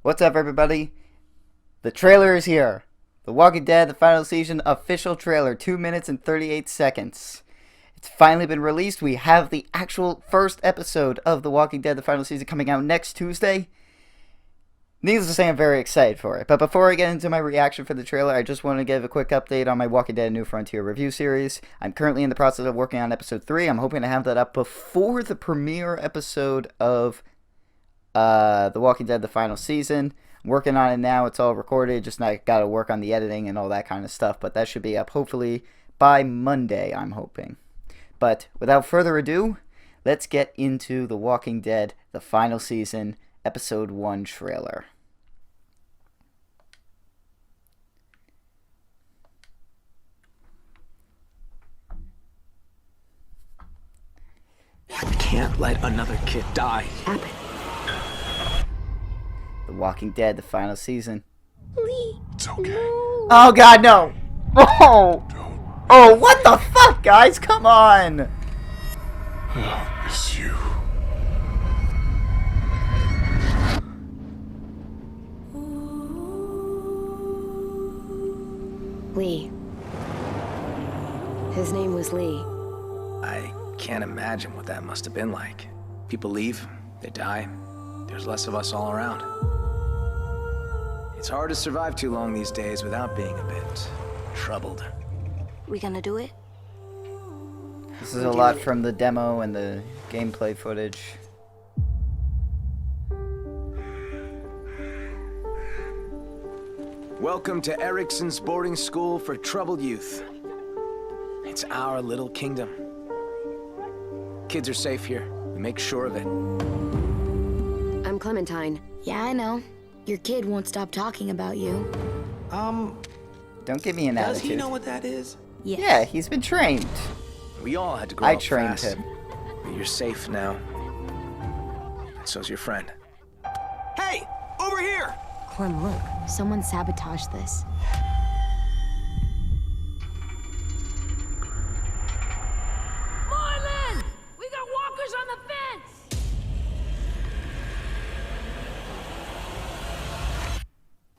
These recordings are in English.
What's up, everybody? The trailer is here. The Walking Dead, the final season official trailer, 2 minutes and 38 seconds. It's finally been released. We have the actual first episode of The Walking Dead, the final season, coming out next Tuesday. Needless to say, I'm very excited for it. But before I get into my reaction for the trailer, I just want to give a quick update on my Walking Dead New Frontier review series. I'm currently in the process of working on episode 3. I'm hoping to have that up before the premiere episode of The Walking Dead, the final season. I'm working on it now. It's all recorded. Just not got to work on the editing and all that kind of stuff. But that should be up hopefully by Monday, I'm hoping. But without further ado, let's get into The Walking Dead, the final season, episode 1 trailer. I can't let another kid die. Happen. The Walking Dead, the final season. Lee. It's okay. No. Oh god, no! Oh! Oh, what the fuck, guys? Come on! I'll miss you. Lee. His name was Lee. I can't imagine what that must have been like. People leave, they die. There's less of us all around. It's hard to survive too long these days without being a bit troubled. We gonna do it? This is a lot from the demo and the gameplay footage. Welcome to Erickson's boarding school for troubled youth. It's our little kingdom. Kids are safe here. We make sure of it. I'm Clementine. Yeah, I know. Your kid won't stop talking about you. Don't give me an Does attitude. he know what that is? Yes. Yeah, he's been trained. We all had to grow I up trained fast. him. But you're safe now. And so's your friend. Hey! Over here! Clem, look. Someone sabotaged this. Marlin! We got walkers on the fence!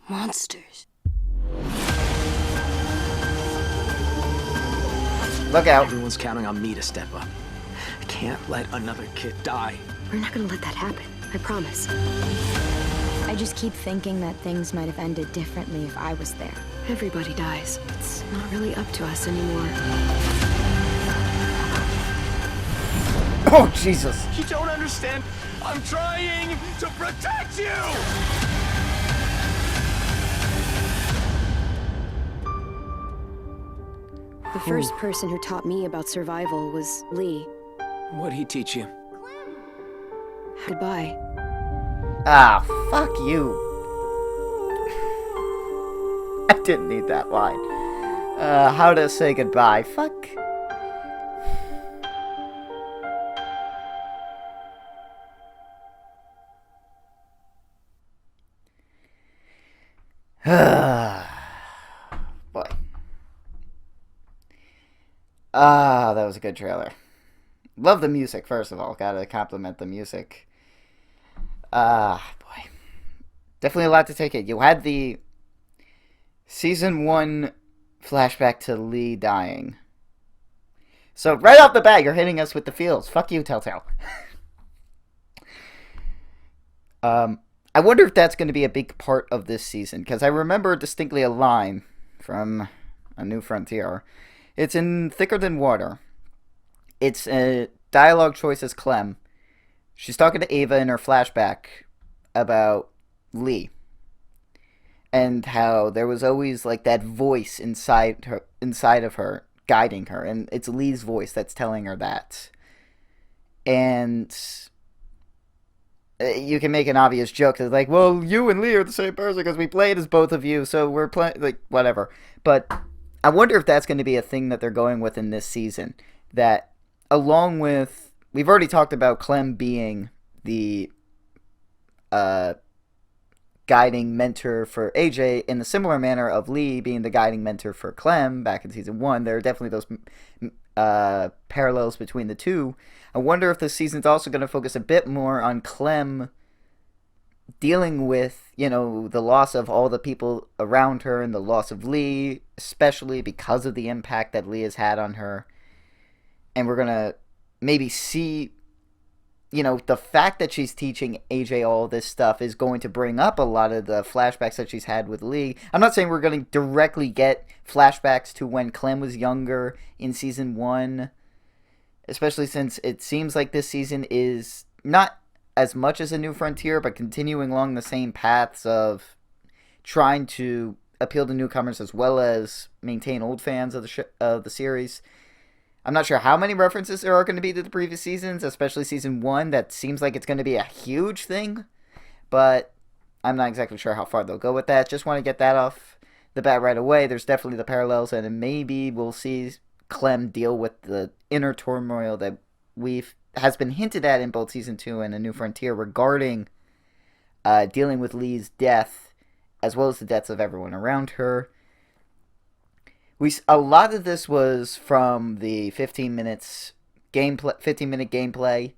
Monsters. Look out. Everyone's counting on me to step up. I can't let another kid die. We're not gonna let that happen. I promise. I just keep thinking that things might have ended differently if I was there. Everybody dies. It's not really up to us anymore. Oh, Jesus. You don't understand. I'm trying to protect you! The first person who taught me about survival was Lee. What'd he teach you? Goodbye. Ah, fuck you. I didn't need that line. How to say goodbye. Fuck. Boy. Ah, that was a good trailer. Love the music, first of all. Gotta compliment the music. Boy. Definitely a lot to take in. You had the Season 1 flashback to Lee dying. So, right off the bat, you're hitting us with the feels. Fuck you, Telltale. I wonder if that's going to be a big part of this season, because I remember distinctly a line from A New Frontier. It's in Thicker Than Water. It's a dialogue choice as Clem. She's talking to Ava in her flashback about Lee. And how there was always like that voice inside of her, guiding her. And it's Lee's voice that's telling her that. And you can make an obvious joke that's like, well, you and Lee are the same person because we played as both of you, so we're playing, like, whatever. But I wonder if that's going to be a thing that they're going with in this season. That, along with, we've already talked about Clem being the guiding mentor for AJ in the similar manner of Lee being the guiding mentor for Clem back in season 1. There are definitely those parallels between the two. I wonder if this season's also going to focus a bit more on Clem dealing with, the loss of all the people around her and the loss of Lee, especially because of the impact that Lee has had on her. And we're going to maybe see, the fact that she's teaching AJ all this stuff is going to bring up a lot of the flashbacks that she's had with Lee. I'm not saying we're going to directly get flashbacks to when Clem was younger in season 1, especially since it seems like this season is not as much as A New Frontier, but continuing along the same paths of trying to appeal to newcomers as well as maintain old fans of the series. I'm not sure how many references there are going to be to the previous seasons, especially season 1. That seems like it's going to be a huge thing, but I'm not exactly sure how far they'll go with that. Just want to get that off the bat right away. There's definitely the parallels, and maybe we'll see Clem deal with the inner turmoil that has been hinted at in both season 2 and A New Frontier regarding dealing with Lee's death, as well as the deaths of everyone around her. A lot of this was from the 15-minute gameplay,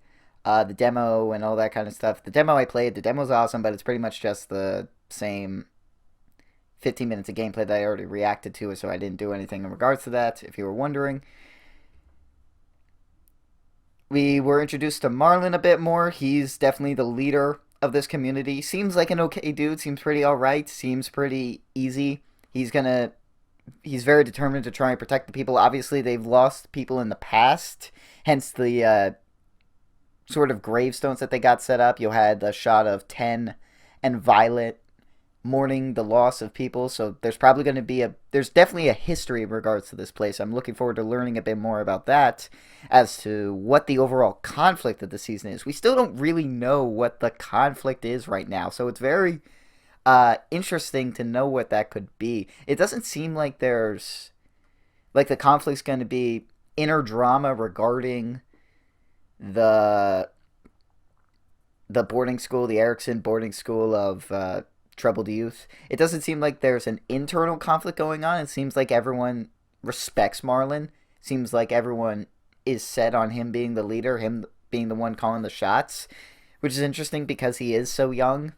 the demo and all that kind of stuff. The demo I played, the demo's awesome, but it's pretty much just the same 15 minutes of gameplay that I already reacted to, so I didn't do anything in regards to that, if you were wondering. We were introduced to Marlon a bit more. He's definitely the leader of this community. Seems like an okay dude. Seems pretty alright. Seems pretty easy. He's very determined to try and protect the people. Obviously, they've lost people in the past. Hence the sort of gravestones that they got set up. You had the shot of Ten and Violet mourning the loss of people. So there's probably going to be there's definitely a history in regards to this place. I'm looking forward to learning a bit more about that as to what the overall conflict of the season is. We still don't really know what the conflict is right now. So it's very interesting to know what that could be. It doesn't seem like there's the conflict's going to be inner drama regarding the boarding school, the Erickson boarding school of troubled youth. It doesn't seem like there's an internal conflict going on. It seems like everyone respects Marlon. Seems like everyone is set on him being the leader, him being the one calling the shots, which is interesting because he is so young.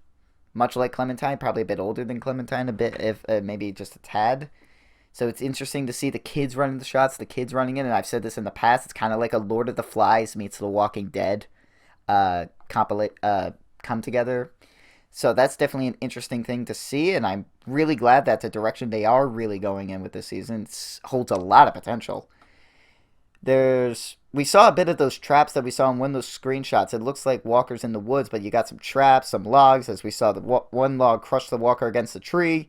Much like Clementine, probably a bit older than Clementine, a bit, if maybe just a tad. So it's interesting to see the kids running the shots, the kids running in, and I've said this in the past, it's kind of like a Lord of the Flies meets The Walking Dead come together. So that's definitely an interesting thing to see, and I'm really glad that's a direction they are really going in with this season. It holds a lot of potential. We saw a bit of those traps that we saw in one of those screenshots. It looks like walkers in the woods, but you got some traps, some logs, as we saw the one log crush the walker against the tree.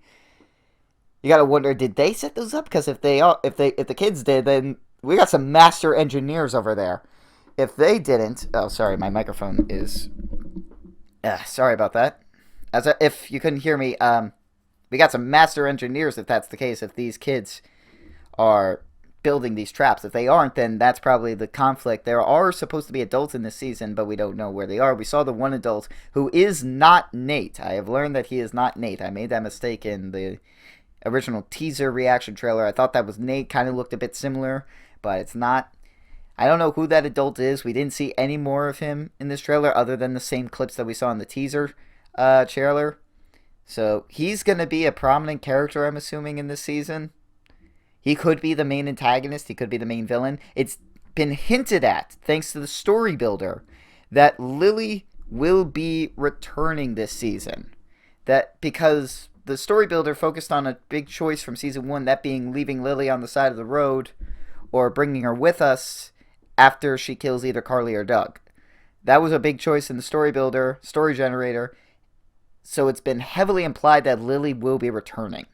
You gotta wonder, did they set those up? Because if the kids did, then we got some master engineers over there. If they didn't, oh sorry, my microphone is. Sorry about that. If you couldn't hear me, we got some master engineers. If that's the case, if these kids are building these traps. If they aren't, then that's probably the conflict. There are supposed to be adults in this season, but we don't know where they are. We saw the one adult who is not Nate. I have learned that he is not Nate. I made that mistake in the original teaser reaction trailer. I thought that was Nate. Kind of looked a bit similar, but it's not. I don't know who that adult is. We didn't see any more of him in this trailer other than the same clips that we saw in the teaser trailer. So he's going to be a prominent character, I'm assuming, in this season. He could be the main antagonist. He could be the main villain. It's been hinted at, thanks to the story builder, that Lily will be returning this season. That because the story builder focused on a big choice from season 1, that being leaving Lily on the side of the road or bringing her with us after she kills either Carly or Doug. That was a big choice in the story builder, story generator. So it's been heavily implied that Lily will be returning.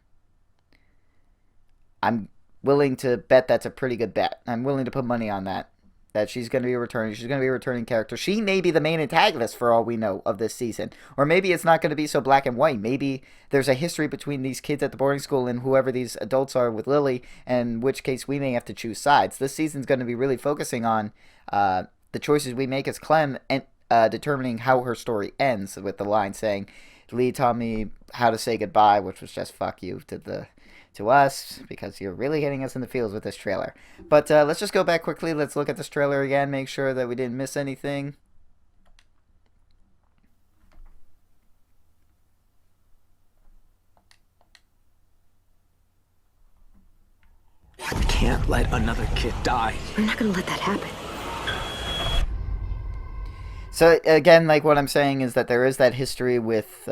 I'm willing to bet that's a pretty good bet. I'm willing to put money on that. That she's going to be returning. She's going to be a returning character. She may be the main antagonist for all we know of this season. Or maybe it's not going to be so black and white. Maybe there's a history between these kids at the boarding school and whoever these adults are with Lily, in which case we may have to choose sides. This season's going to be really focusing on the choices we make as Clem and determining how her story ends, with the line saying, Lee taught me how to say goodbye, which was just fuck you to us, because you're really hitting us in the feels with this trailer. But let's just go back quickly. Let's look at this trailer again, make sure that we didn't miss anything. can't let another kid die. I'm not gonna let that happen. So again, like what I'm saying is that there is that history with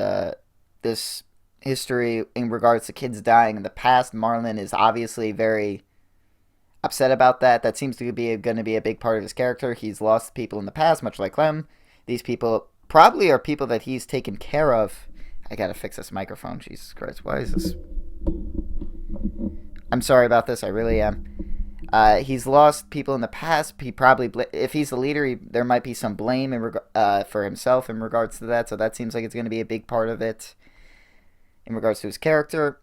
this history in regards to kids dying in the past. Marlon is obviously very upset about that. That seems to be going to be a big part of his character. He's lost people in the past, much like Clem. These people probably are people that he's taken care of. I gotta fix this microphone. Jesus Christ, why is this? I'm sorry about this. I really am. He's lost people in the past. He probably, if he's the leader, there might be some blame for himself in regards to that. So that seems like it's going to be a big part of it in regards to his character.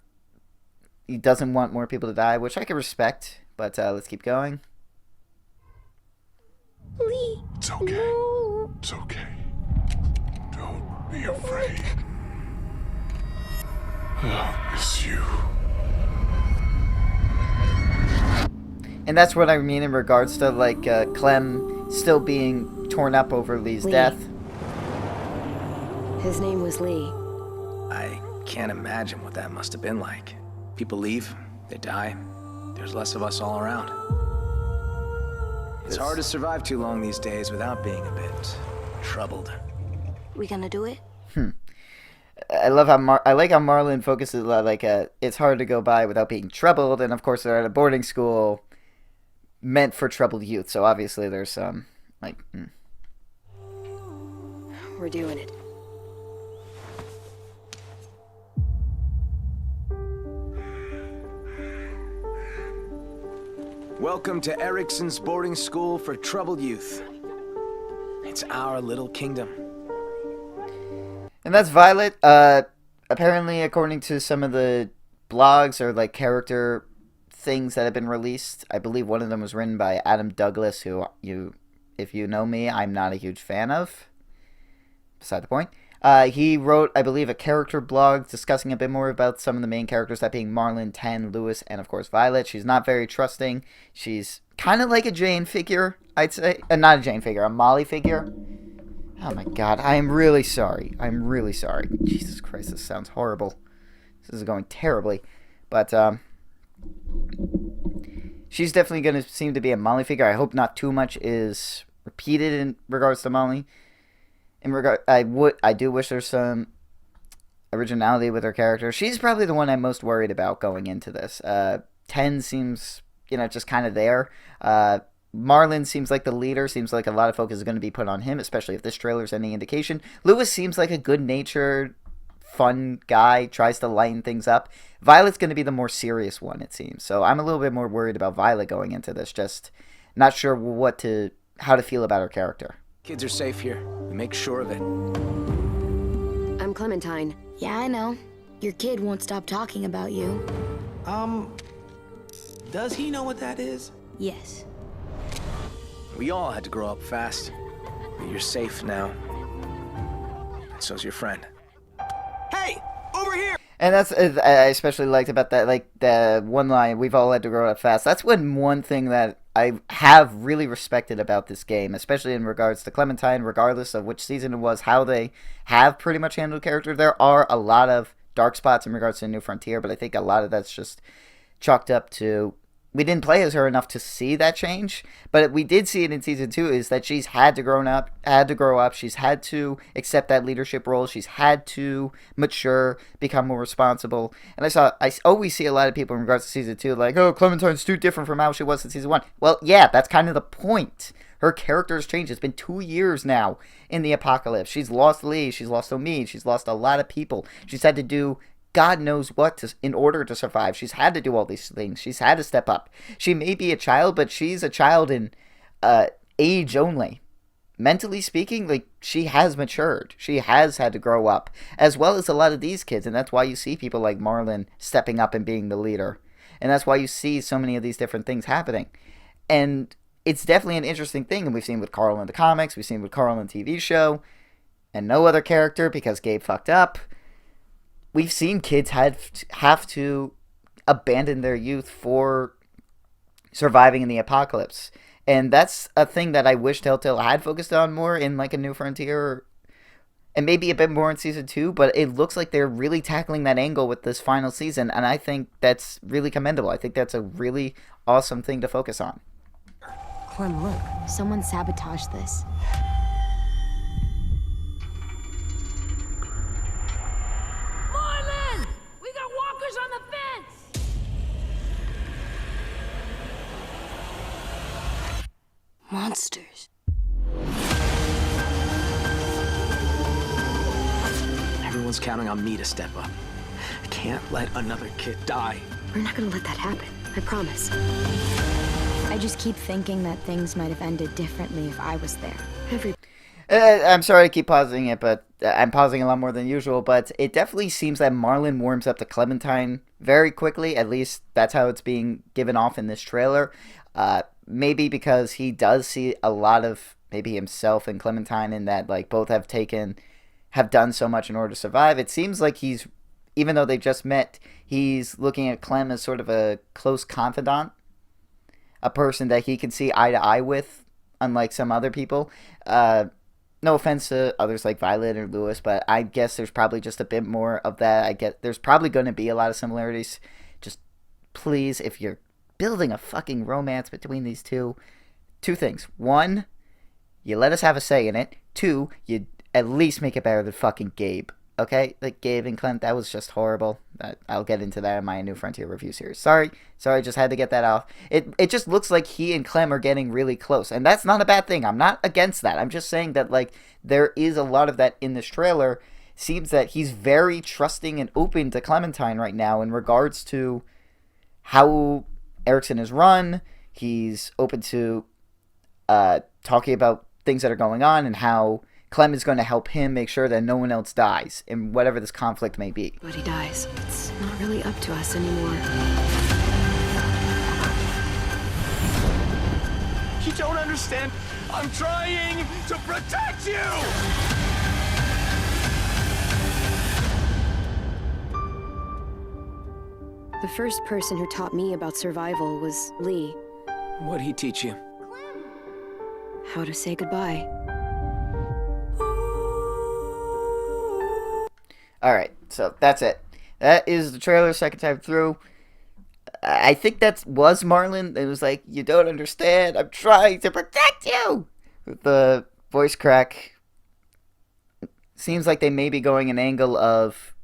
He doesn't want more people to die, which I can respect. But let's keep going. Lee. It's okay. No. It's okay. Don't be afraid. I'll miss you. And that's what I mean in regards to, like, Clem still being torn up over Lee's death. His name was Lee. I can't imagine what that must have been like. People leave, they die, there's less of us all around. It's hard to survive too long these days without being a bit troubled. We gonna do it? I love how I like how Marlon focuses like it's hard to go by without being troubled, and of course they're at a boarding school meant for troubled youth, so obviously there's some like We're doing it. Welcome to Erickson's boarding school for troubled youth. It's our little kingdom. And that's Violet. Apparently, according to some of the blogs or like character things that have been released, I believe one of them was written by Adam Douglas, who if you know me, I'm not a huge fan of. Beside the point. He wrote, I believe, a character blog discussing a bit more about some of the main characters, that being Marlon, Ten, Lewis, and of course Violet. She's not very trusting. She's kind of like a Jane figure, I'd say. Not a Jane figure, a Molly figure. Oh my god, I am really sorry. I'm really sorry. Jesus Christ, this sounds horrible. This is going terribly. But, she's definitely going to seem to be a Molly figure. I hope not too much is repeated in regards to Molly. I do wish there's some originality with her character. She's probably the one I'm most worried about going into this. 10 seems, just kind of there. Marlon seems like the leader. Seems like a lot of focus is going to be put on him, especially if this trailer is any indication. Lewis seems like a good-natured, fun guy, tries to lighten things up. Violet's going to be the more serious one, it seems. So I'm a little bit more worried about Violet going into this. Just not sure how to feel about her character. Kids are safe here. We make sure of it. I'm Clementine. Yeah, I know. Your kid won't stop talking about you. Does he know what that is? Yes. We all had to grow up fast. But you're safe now. And so's your friend. Hey, over here! And that's, I especially liked about that, like, the one line, we've all had to grow up fast. That's one thing that I have really respected about this game, especially in regards to Clementine, regardless of which season it was, how they have pretty much handled character. There are a lot of dark spots in regards to New Frontier, but I think a lot of that's just chalked up to, we didn't play as her enough to see that change, but we did see it in Season 2, is that she's had to grow up, she's had to accept that leadership role, she's had to mature, become more responsible, and I always see a lot of people in regards to Season 2, like, oh, Clementine's too different from how she was in Season 1. Well, yeah, that's kind of the point. Her character has changed. It's been 2 years now in the apocalypse. She's lost Lee, she's lost Omid, she's lost a lot of people. She's had to do God knows what in order to survive. She's had to do all these things. She's had to step up. She may be a child, but she's a child in age only. Mentally speaking, like, she has matured. She has had to grow up, as well as a lot of these kids, and that's why you see people like Marlon stepping up and being the leader. And that's why you see so many of these different things happening. And it's definitely an interesting thing, and we've seen with Carl in the comics, we've seen with Carl in the TV show, and no other character because Gabe fucked up. We've seen kids have to abandon their youth for surviving in the apocalypse. And that's a thing that I wish Telltale had focused on more in like a New Frontier and maybe a bit more in season 2, but it looks like they're really tackling that angle with this final season, and I think that's really commendable. I think that's a really awesome thing to focus on. Clem, look. Someone sabotaged this. Marlin! We got walkers on the fence! Monsters. Everyone's counting on me to step up. I can't let another kid die. We're not gonna let that happen. I promise. I just keep thinking that things might have ended differently if I was there. I'm sorry to keep pausing it, but I'm pausing a lot more than usual, but it definitely seems that Marlin warms up to Clementine very quickly. At least that's how it's being given off in this trailer. Maybe because he does see a lot of maybe himself and Clementine in that, like, both have done so much in order to survive. It seems like he's, even though they just met, he's looking at Clem as sort of a close confidant, a person that he can see eye to eye with, unlike some other people. No offense to others like Violet or Lewis, but I guess there's probably just a bit more of that. I get there's probably going to be a lot of similarities. Just please, if you're building a fucking romance between these two things. One, you let us have a say in it. Two, you at least make it better than fucking Gabe. Okay? Like, Gabe and Clint, that was just horrible. I'll get into that in my New Frontier review series. Sorry, just had to get that off. It just looks like he and Clem are getting really close, and that's not a bad thing. I'm not against that. I'm just saying that, like, there is a lot of that in this trailer. Seems that he's very trusting and open to Clementine right now in regards to how Erickson is run. He's open to talking about things that are going on and how Clem is going to help him make sure that no one else dies in whatever this conflict may be. But he dies. It's not really up to us anymore. You don't understand. I'm trying to protect you! The first person who taught me about survival was Lee. What'd he teach you? How to say goodbye. Alright, so that's it. That is the trailer, second time through. I think that was Marlin. It was like, you don't understand. I'm trying to protect you. With the voice crack. Seems like they may be going an angle of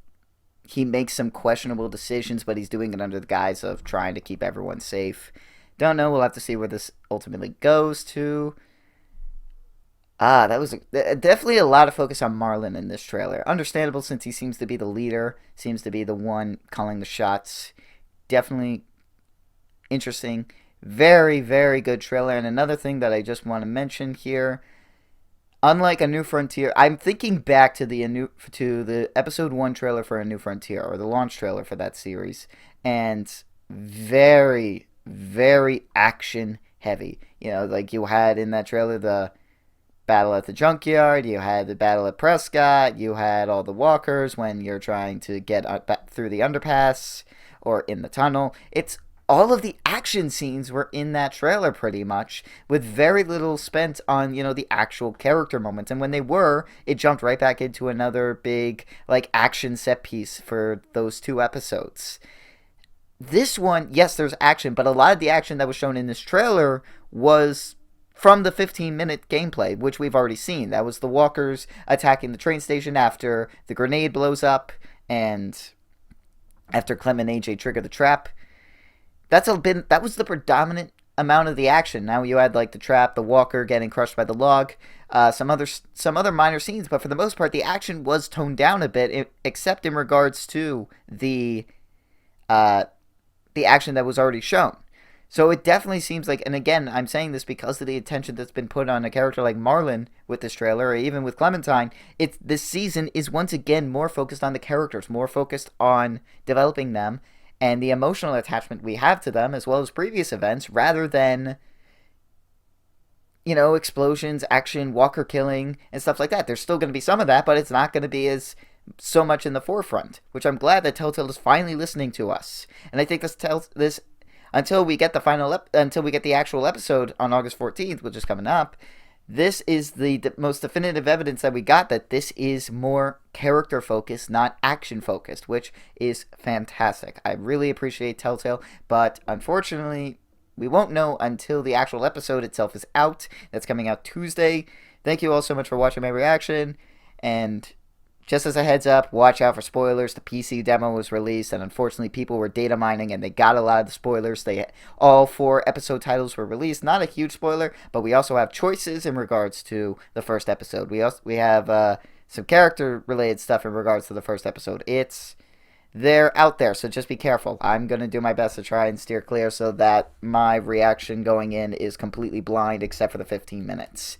he makes some questionable decisions, but he's doing it under the guise of trying to keep everyone safe. Don't know. We'll have to see where this ultimately goes to. That was definitely a lot of focus on Marlin in this trailer. Understandable, since he seems to be the leader, seems to be the one calling the shots. Definitely interesting. Very, very good trailer. And another thing that I just want to mention here, unlike A New Frontier, I'm thinking back to the episode 1 trailer for A New Frontier, or the launch trailer for that series, and very, very action heavy. You know, like you had in that trailer the battle at the junkyard, you had the battle at Prescott, you had all the walkers when you're trying to get through the underpass or in the tunnel. It's all of the action scenes were in that trailer pretty much, with very little spent on, you know, the actual character moments. And when they were, it jumped right back into another big, like, action set piece for those 2 episodes. This one, yes, there's action, but a lot of the action that was shown in this trailer was from the 15-minute gameplay, which we've already seen. That was the walkers attacking the train station after the grenade blows up and after Clem and AJ trigger the trap. That was the predominant amount of the action. Now you had, like, the trap, the walker getting crushed by the log, some other minor scenes, but for the most part the action was toned down a bit, except in regards to the action that was already shown. So it definitely seems like, and again, I'm saying this because of the attention that's been put on a character like Marlin with this trailer, or even with Clementine, this season is once again more focused on the characters, more focused on developing them, and the emotional attachment we have to them, as well as previous events, rather than, you know, explosions, action, walker killing, and stuff like that. There's still going to be some of that, but it's not going to be so much in the forefront, which I'm glad that Telltale is finally listening to us. And I think this until we get the actual episode on August 14th, which is coming up, this is the most definitive evidence that we got that this is more character focused, not action focused, which is fantastic. I really appreciate Telltale, but unfortunately, we won't know until the actual episode itself is out. That's coming out Tuesday. Thank you all so much for watching my reaction, and just as a heads up, watch out for spoilers. The PC demo was released, and unfortunately people were data mining, and they got a lot of the spoilers. All 4 episode titles were released. Not a huge spoiler, but we also have choices in regards to the first episode. We have some character-related stuff in regards to the first episode. They're out there, so just be careful. I'm going to do my best to try and steer clear so that my reaction going in is completely blind except for the 15 minutes.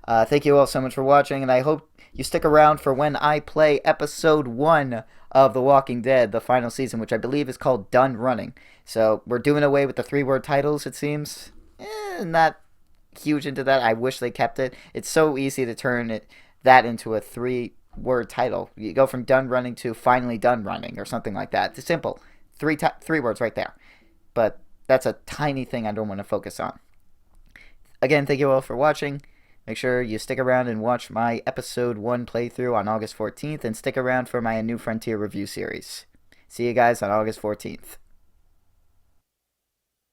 Thank you all so much for watching, and I hope you stick around for when I play episode 1 of The Walking Dead, the final season, which I believe is called Done Running. So we're doing away with the 3-word titles, it seems. Not huge into that. I wish they kept it. It's so easy to turn that into a 3-word title. You go from Done Running to Finally Done Running or something like that. It's simple. 3 words right there. But that's a tiny thing I don't want to focus on. Again, thank you all for watching. Make sure you stick around and watch my episode 1 playthrough on August 14th, and stick around for my New Frontier review series. See you guys on August 14th.